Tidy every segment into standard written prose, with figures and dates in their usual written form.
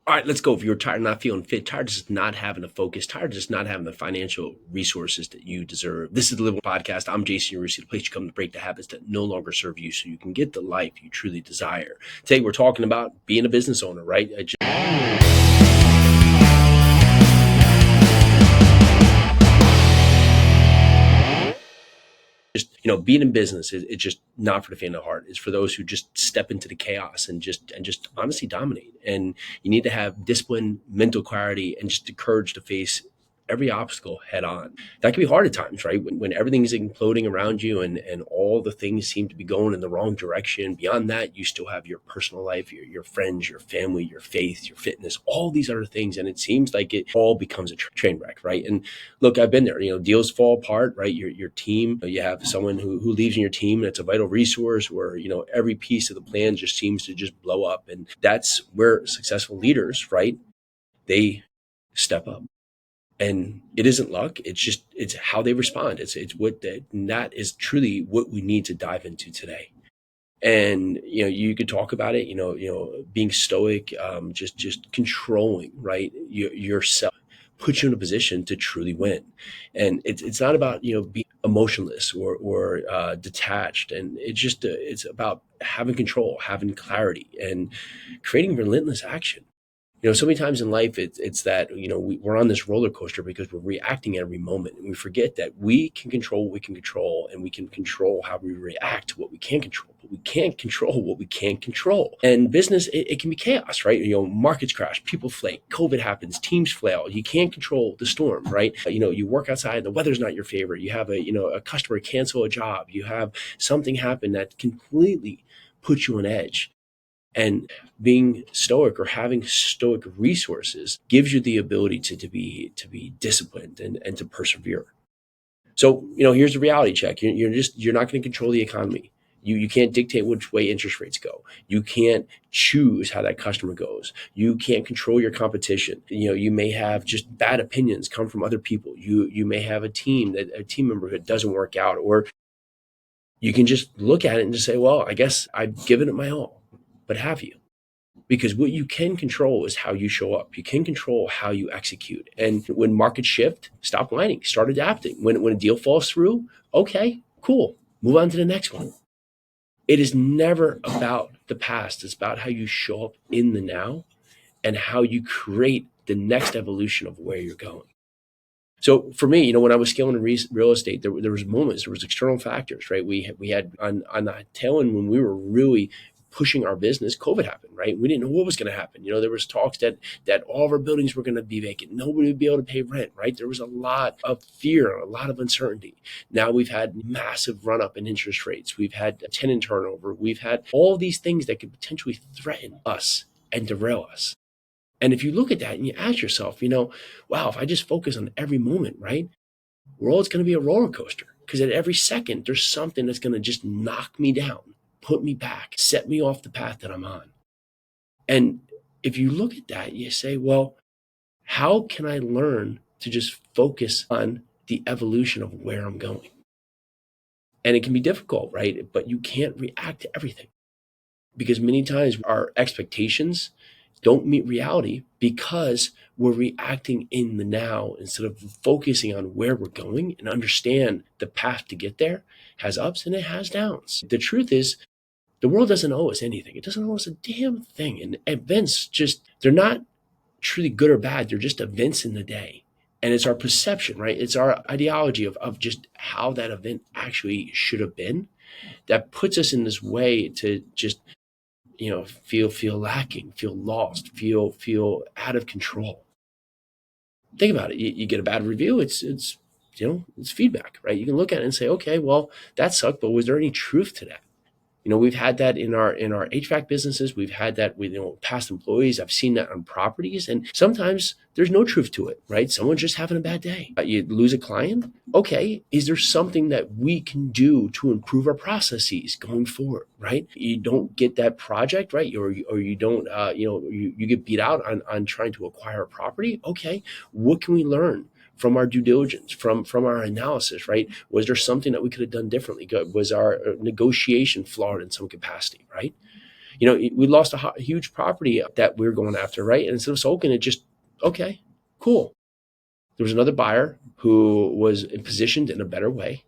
All right, let's go. If you're tired of not feeling fit, tired of just not having a focus, tired of just not having the financial resources that you deserve. This is the Living Podcast. I'm Jason Yarusi, the place you come to break the habits that no longer serve you so you can get the life you truly desire. Today, we're talking about being a business owner, right? Being in business is it's just not for the faint of heart. It's for those who just step into the chaos and just honestly dominate. And you need to have discipline, mental clarity, and just the courage to face every obstacle head on. That can be hard at times, right? When everything's imploding around you and all the things seem to be going in the wrong direction. Beyond that, you still have your personal life, your friends, your family, your faith, your fitness, all these other things. And it seems like it all becomes a train wreck, right? And look, I've been there. Deals fall apart, right? Your team, you have someone who leaves in your team that's a vital resource where, every piece of the plan just seems to just blow up. And that's where successful leaders, right? They step up. And it isn't luck. It's how they respond. It's and that is truly what we need to dive into today. And you could talk about it, being stoic, just controlling, right, yourself puts you in a position to truly win. And it's not about being emotionless or detached, and it's about having control, having clarity, and creating relentless action. So many times in life, it's that we're on this roller coaster because we're reacting every moment, and we forget that we can control what we can control, and we can control how we react to what we can't control, but we can't control what we can't control. And business, it can be chaos, right? Markets crash, people flake, COVID happens, teams flail. You can't control the storm, right? You work outside, the weather's not your favorite. You have a customer cancel a job. You have something happen that completely puts you on edge. And being stoic or having stoic resources gives you the ability to be disciplined and to persevere. So, here's the reality check. You're not going to control the economy. You can't dictate which way interest rates go. You can't choose how that customer goes. You can't control your competition. You may have just bad opinions come from other people. You may have a team member that doesn't work out, or you can just look at it and just say, well, I guess I've given it my all. But have you? Because what you can control is how you show up. You can control how you execute. And when markets shift, stop whining, start adapting. When a deal falls through, okay, cool, move on to the next one. It is never about the past. It's about how you show up in the now and how you create the next evolution of where you're going. So for me, when I was scaling in real estate, there was moments, there was external factors, right? We had on the tail end when we were really pushing our business, COVID happened, right? We didn't know what was going to happen. There was talks that all of our buildings were going to be vacant. Nobody would be able to pay rent, right? There was a lot of fear, a lot of uncertainty. Now we've had massive run up in interest rates. We've had tenant turnover. We've had all these things that could potentially threaten us and derail us. And if you look at that and you ask yourself, wow, if I just focus on every moment, right? Well, it's going to be a roller coaster because at every second, there's something that's going to just knock me down, put me back, set me off the path that I'm on. And if you look at that, you say, well, how can I learn to just focus on the evolution of where I'm going? And it can be difficult, right? But you can't react to everything because many times our expectations don't meet reality because we're reacting in the now instead of focusing on where we're going, and understand the path to get there has ups and it has downs. The truth is, the world doesn't owe us anything. It doesn't owe us a damn thing. And events they're not truly good or bad. They're just events in the day. And it's our perception, right? It's our ideology of just how that event actually should have been that puts us in this way to just feel lacking, feel lost, feel out of control. Think about it. You get a bad review. It's feedback, right? You can look at it and say, okay, well, that sucked, but was there any truth to that? We've had that in our HVAC businesses. We've had that with past employees. I've seen that on properties, and sometimes there's no truth to it, right? Someone's just having a bad day. You lose a client. Okay, is there something that we can do to improve our processes going forward, right? You don't get that project, right? Or you don't, you get beat out on trying to acquire a property. Okay, what can we learn from our due diligence, from our analysis, right? Was there something that we could have done differently? Was our negotiation flawed in some capacity, right? We lost a huge property that we were going after, right? And instead of sulking, it just, okay, cool. There was another buyer who was positioned in a better way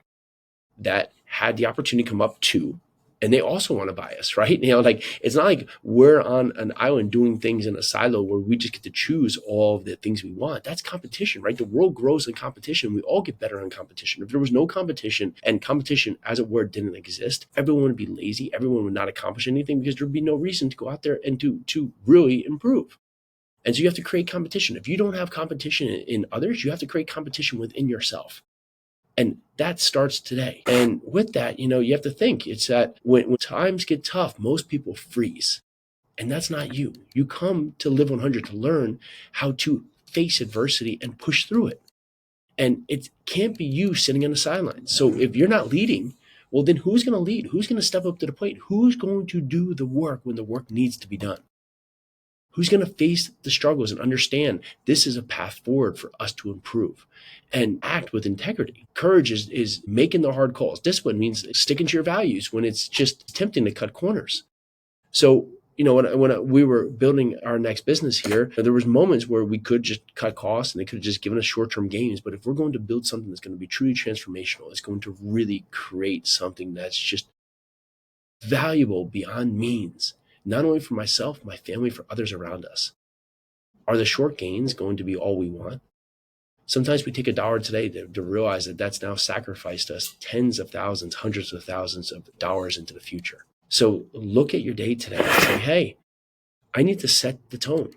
that had the opportunity to come up too. And they also want to buy us, right? Like it's not like we're on an island doing things in a silo where we just get to choose all of the things we want. That's competition, right? The world grows in competition. We all get better on competition. If there was no competition and competition as a word didn't exist, everyone would be lazy. Everyone would not accomplish anything because there'd be no reason to go out there and to really improve. And so you have to create competition. If you don't have competition in others, you have to create competition within yourself. And that starts today. And with that, you have to think it's that when times get tough, most people freeze. And that's not you. You come to Live 100 to learn how to face adversity and push through it. And it can't be you sitting on the sidelines. So if you're not leading, well, then who's going to lead? Who's going to step up to the plate? Who's going to do the work when the work needs to be done? Who's going to face the struggles and understand this is a path forward for us to improve and act with integrity? Courage is making the hard calls. Discipline means sticking to your values when it's just tempting to cut corners. So, when we were building our next business here, there was moments where we could just cut costs and they could have just given us short-term gains. But if we're going to build something that's going to be truly transformational, it's going to really create something that's just valuable beyond means, not only for myself, my family, for others around us. Are the short gains going to be all we want? Sometimes we take $1 today to realize that that's now sacrificed us tens of thousands, hundreds of thousands of dollars into the future. So look at your day today and say, hey, I need to set the tone.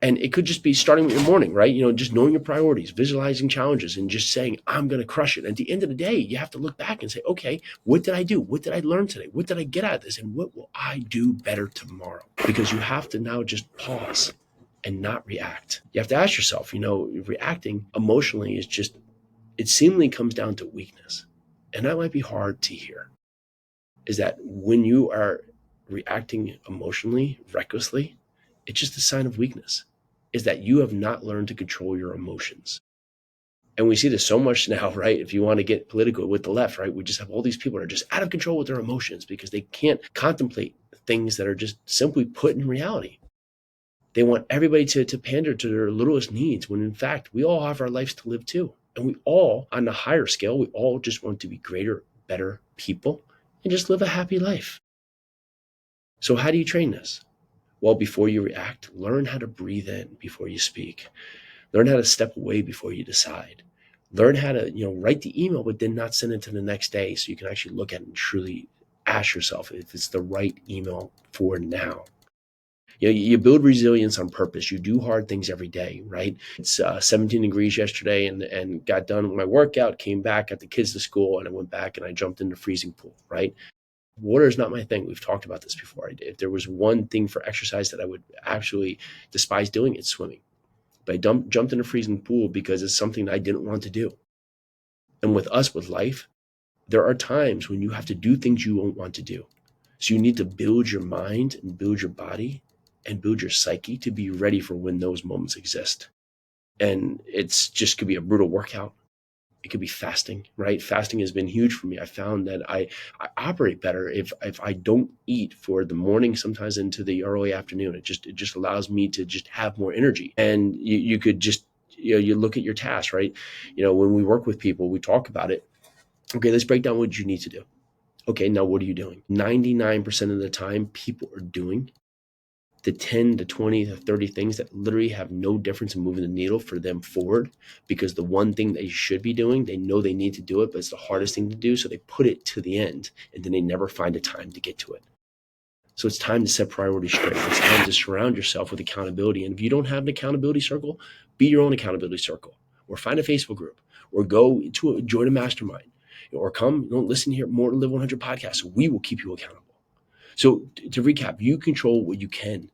And it could just be starting with your morning, right? Just knowing your priorities, visualizing challenges, and just saying, I'm going to crush it. And at the end of the day, you have to look back and say, okay, what did I do? What did I learn today? What did I get out of this? And what will I do better tomorrow? Because you have to now just pause and not react. You have to ask yourself, reacting emotionally is just, it seemingly comes down to weakness. And that might be hard to hear, is that when you are reacting emotionally, recklessly, it's just a sign of weakness, is that you have not learned to control your emotions. And we see this so much now, right? If you want to get political with the left, right? We just have all these people that are just out of control with their emotions because they can't contemplate things that are just simply put in reality. They want everybody to pander to their littlest needs when in fact, we all have our lives to live too. And we all, on a higher scale, we all just want to be greater, better people and just live a happy life. So how do you train this? Well, before you react, learn how to breathe in before you speak. Learn how to step away before you decide. Learn how to, write the email, but then not send it to the next day so you can actually look at it and truly ask yourself if it's the right email for now. You build resilience on purpose. You do hard things every day, right? It's 17 degrees yesterday and got done with my workout, came back, got the kids to school, and I went back and I jumped in the freezing pool, right? Water is not my thing. We've talked about this before. If there was one thing for exercise that I would actually despise doing, it's swimming. But I jumped in a freezing pool because it's something that I didn't want to do. And with life, there are times when you have to do things you won't want to do. So you need to build your mind and build your body and build your psyche to be ready for when those moments exist. And it's just could be a brutal workout. It could be fasting, right? Fasting has been huge for me. I found that I operate better if I don't eat for the morning, sometimes into the early afternoon. It just allows me to just have more energy. And you could just, you look at your tasks, right? When we work with people, we talk about it. Okay, let's break down what you need to do. Okay, now what are you doing? 99% of the time, people are doing the 10 to 20 to 30 things that literally have no difference in moving the needle for them forward, because the one thing they should be doing, they know they need to do it, but it's the hardest thing to do. So they put it to the end and then they never find a time to get to it. So it's time to set priorities straight. It's time to surround yourself with accountability. And if you don't have an accountability circle, be your own accountability circle, or find a Facebook group, or go to join a mastermind, or come, listen here, more to Live 100 podcasts. We will keep you accountable. So to recap, you control what you can,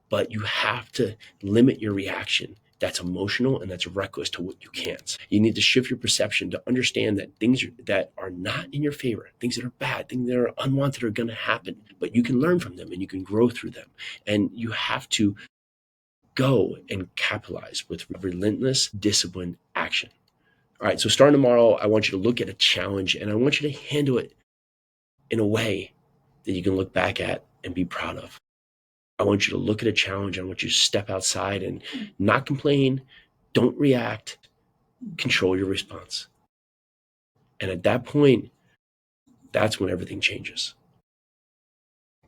but you have to limit your reaction that's emotional and that's reckless to what you can't. You need to shift your perception to understand that things that are not in your favor, things that are bad, things that are unwanted are going to happen, but you can learn from them and you can grow through them. And you have to go and capitalize with relentless, disciplined action. All right, so starting tomorrow, I want you to look at a challenge and I want you to handle it in a way that you can look back at and be proud of. I want you to look at a challenge. I want you to step outside and not complain. Don't react. Control your response. And at that point, that's when everything changes.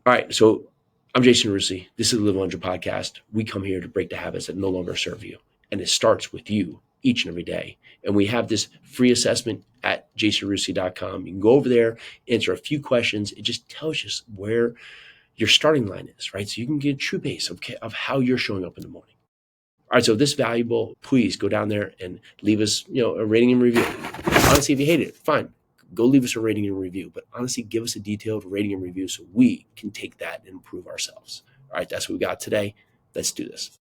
All right. So I'm Jason Yarusi. This is the Live 100 podcast. We come here to break the habits that no longer serve you. And it starts with you each and every day. And we have this free assessment at jasonyarusi.com. You can go over there, answer a few questions. It just tells you where your starting line is, right? So you can get a true base of how you're showing up in the morning. All right, so if this is valuable, please go down there and leave us, a rating and review. Honestly, if you hate it, fine. Go leave us a rating and review. But honestly, give us a detailed rating and review so we can take that and improve ourselves. All right, that's what we got today. Let's do this.